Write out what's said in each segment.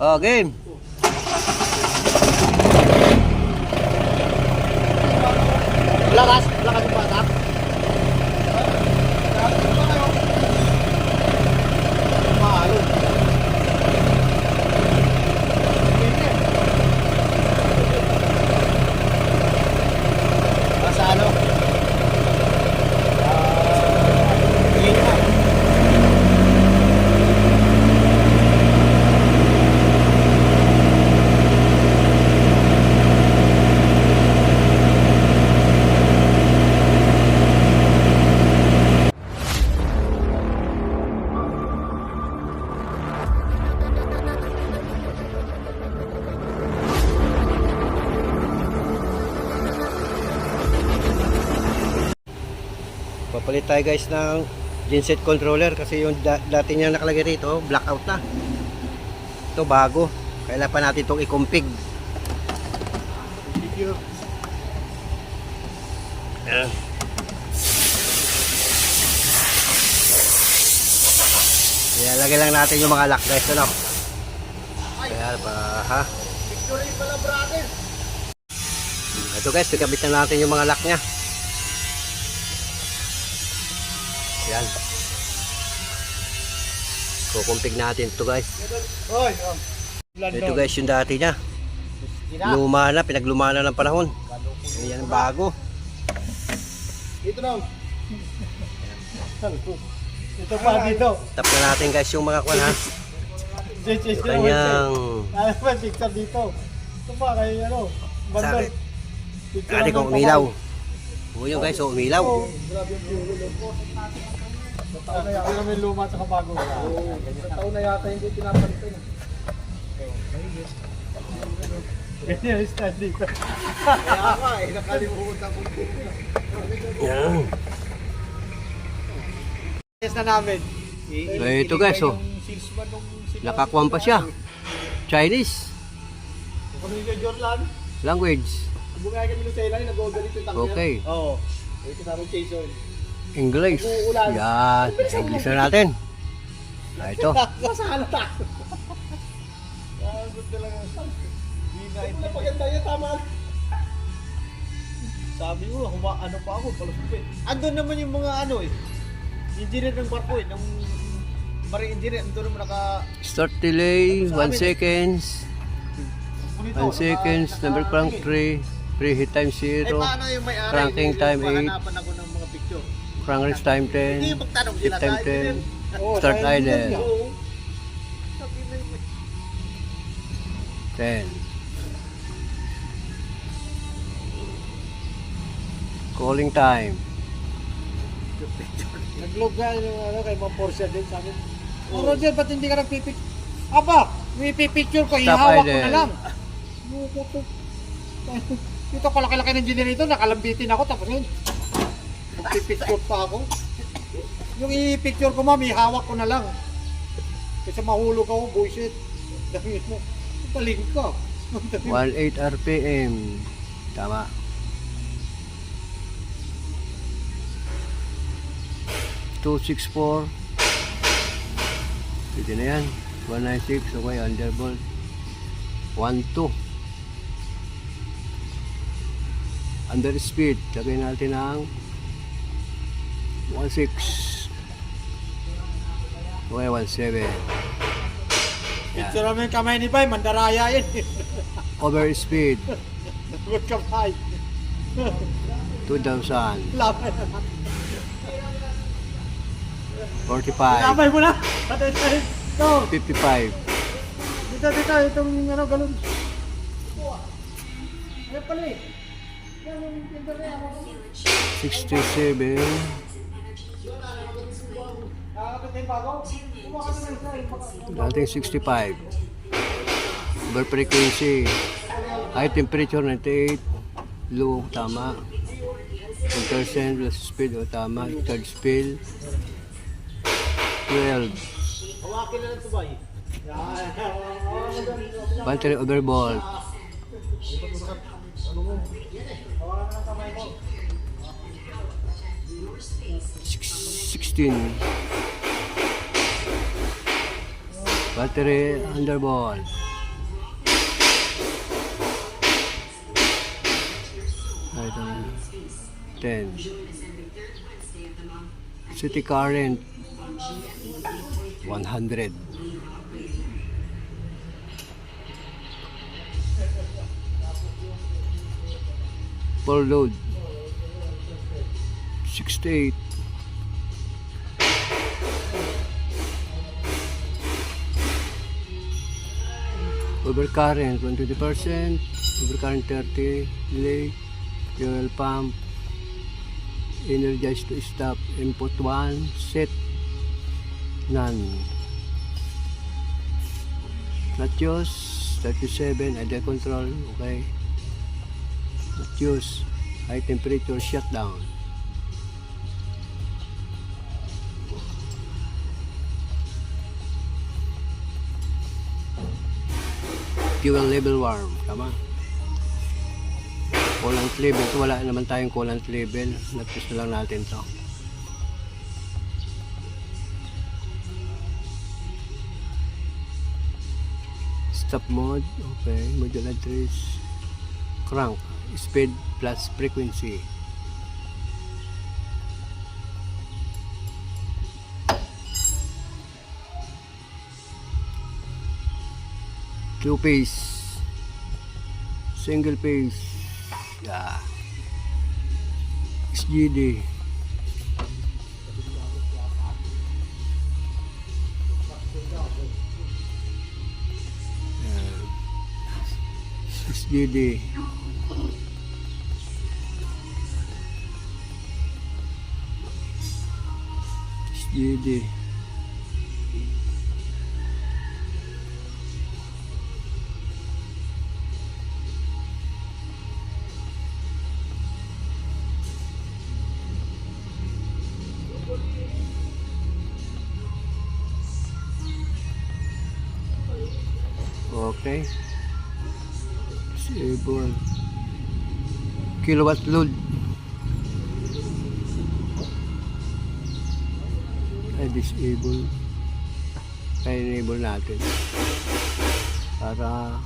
Oh, game. Lakas yung bata. Mahalo. Sa ano? Papalit tayo guys ng genset controller kasi yung dati niya nakalagay rito, blackout na. Ito bago. Kailangan pa natin itong i-config. Ayan. Kaya lagay lang natin yung mga lock guys. Ano? Kaya ba ha? Victory pala brother. Ito guys, ikabit na natin yung mga lock nya. Yan. Kukumpig natin ito guys. Oy, Ito guys yung dati niya. Luma na, pinagluma na ng panahon. Yan ang bago. Dito na. Ito pa dito. Tap na natin guys yung mga kwan ha. Kanyang Ano ba picture dito? Ito pa kay ano? Bandol. dati kong umilaw. Yun guys, so umilaw. Grabe yung ulo. Taon na yata may luma at bago. Taon na yata hindi pinapalitan. Ganyan yung stand dito. Kaya nga eh, nakalimutan ko dito. Yan. Test na namin. Ito guys, oh. Nakakuhan pa siya. Chinese Kami kay Jordan. language. Bugay kami ng Thailand, nag-overit yung tank. Okay. Oo. Ito sa amin Jason. English. Yan. English na natin. Ito. Masala tayo. Good talaga. Hindi na paganda yan, tama. Sabi mo, ano pa ako, palusupin. Andun naman yung mga ano eh. Engineer ng barko eh. Ng marine engineer, andun naman Start delay, 1 seconds. 1 seconds, number crank 3, preheat time 0, paano yung may-ari? cranking time 8, Mahanapan ako ng mga picture. crank rest time Hindi 10, yung magtanong shift sila time tayo. 10, start idle Oo. Sabi na yun. 10. Calling time. Nag-log ka yung ano, kay mga Porsche din sa akin. Oh, Roger, ba't hindi ka nagpipicture? Aba, may pipicture ko, ihawak ko na lang. Dito kalaki-laki ng generator, nakalambitin ako, tapos yun. Magpipicture pa ako. Yung i-picture ko ma'am, ihawak ko na lang. Kasi mahulog ako, bullshit. Dami mo, taling ka. 18 RPM. Tama. .264. Pwede na yan. 196. Okay, underbolt. 12. Under speed. Lagay natin ang 16. Okay, 17. Picture namin yung kamay ni Bay, mandaraya yun. Over speed. Good kamay. 2,000. Laban. 45. Labay mo na. Ito. 55. Dito, itong ano, galon. Ano pala eh? 67. Dating 65. Over frequency. High temperature 98. Low, tama. 1% less speed, o tama. Third speed 12. Hawakin na lang ito ba eh? Battery overvolt. 16. Battery undervolt. Item 10. City current 100. Full load 68. Overcurrent 120%, overcurrent 30, delay, fuel pump, energized to stop, input 1, set, none. Not use, 37, idle control, okay. Not use, high temperature shutdown. Fuel level warm, tama. Coolant level, so wala naman tayong coolant level, nag-test na lang natin to. Stop mode, okay, module address, crank, speed plus frequency. Two phase, single phase, yeah. SGD, SGD, SGD. Okay. Disable. Kilowatt load. Ay, disable. Kaya enable natin. Para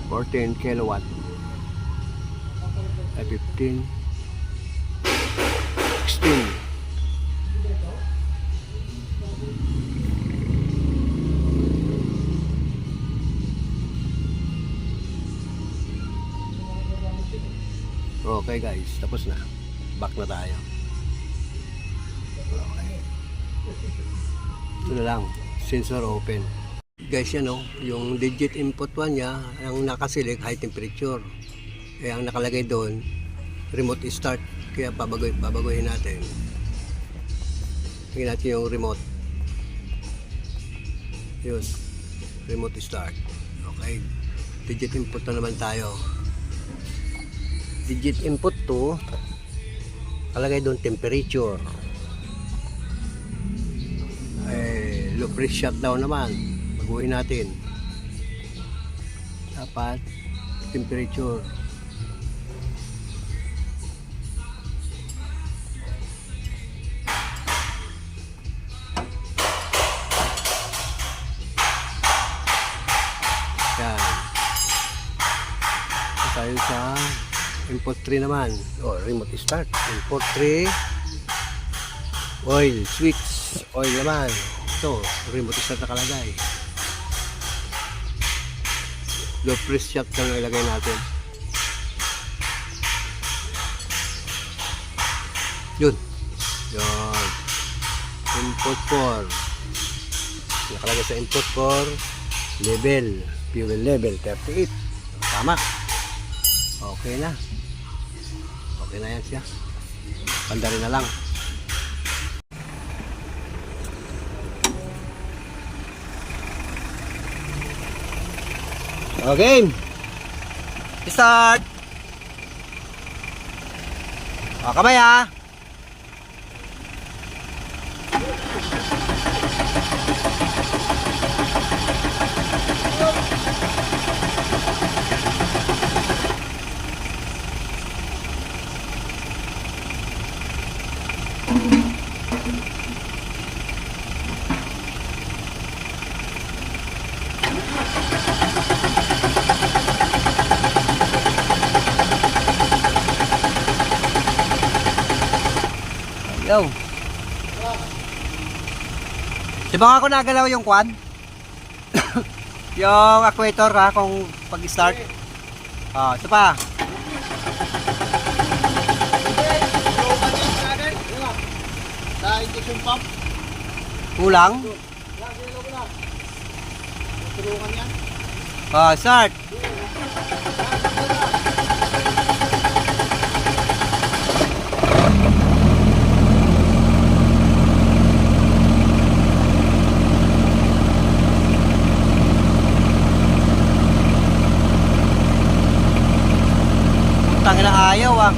14 kilowatt at 15 16 okay guys, tapos na, back na tayo. Okay, ito na lang, sensor open guys. Yan o, yung digit input 1 niya, ang nakaselect high temperature, ang nakalagay doon remote start, kaya babaguhin natin. Tingnan natin yung remote, yun, remote start. Okay, digit input na naman tayo. Digit input 2, nakalagay doon temperature, low pressure shutdown naman, baguhin natin. Dapat temperature. Yan. Ito tayo sa input 3 naman. Remote start. Input 3. Oil switch. Oil naman. Ito, remote start nakalagay. Low press shot lang ilagay natin. Yun. Yun. Input 4. Nakalagay sa input 4. Level. Fuel level 38. Tama. Okay na. Okay na yan siya. Pandarin na lang. Okay. Start. Kamay ha. Yo. Di ba ako nagalaw yung kwan? Yung equator ha, kung pag-start. Ito pa. Sa injection pump. Kulang. Tulungan yan. Start. Tangin na ayaw ah.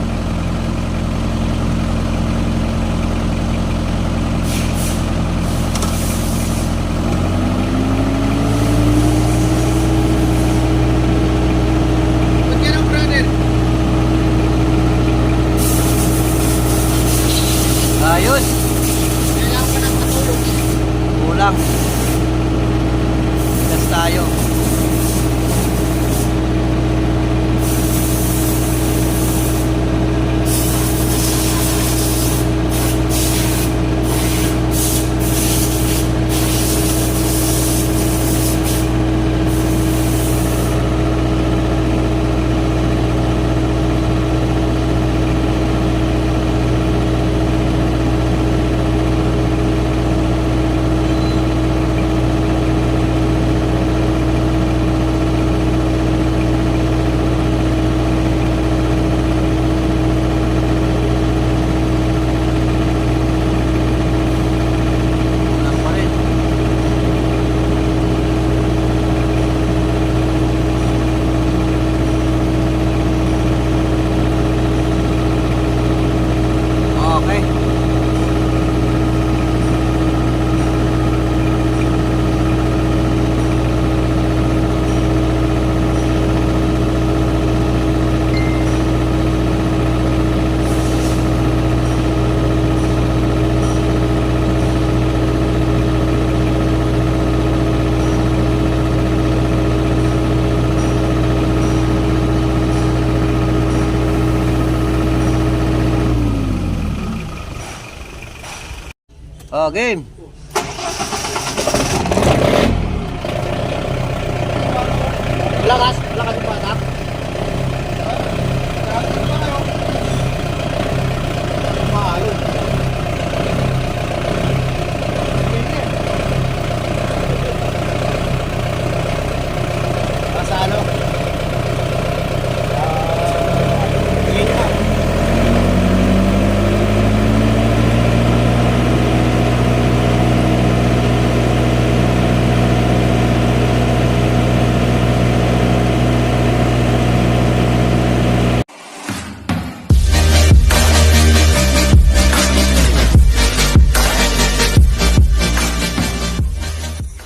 Ayos. Kailangan ka ng patulong. Kulang. Gas tayo. Game. Lakas.